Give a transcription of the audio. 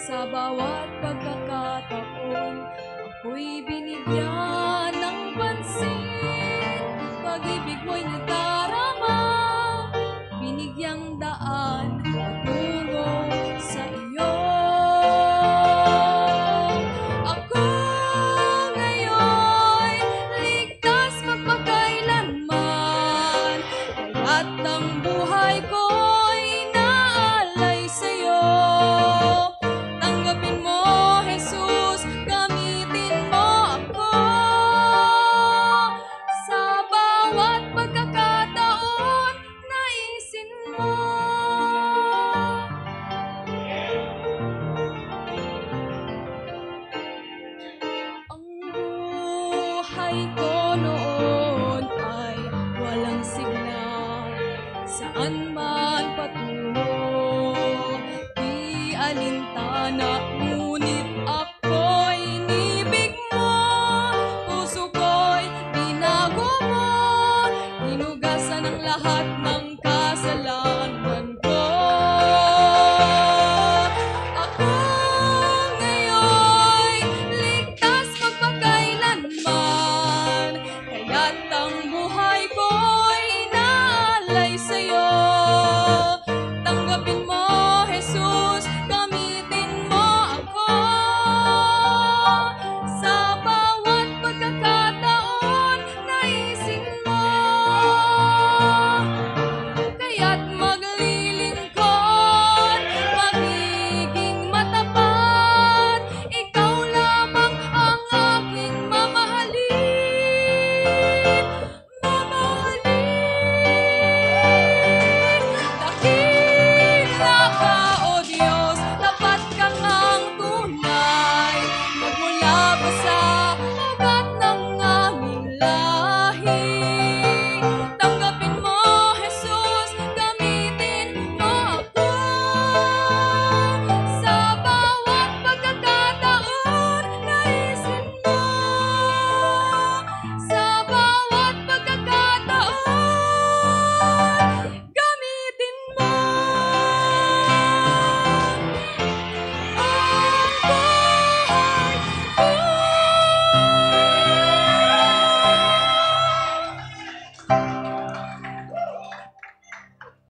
Sa bawat pagkakataon, ako'y binigyan ng pansin. Pag-ibig mo'y nadarama, binigyang daan patungo sa iyo. Ako ngayon'y ligtas magpakailanman, kaya't ang buhay ko'y inaalay sa'yo. Tanggapin mo, Jesus, gamitin mo ako sa bawat pagkakataon, naisin mo. Ang buhay ko noon ay walang sigla, saan man patungo, di alintana, ngunit ako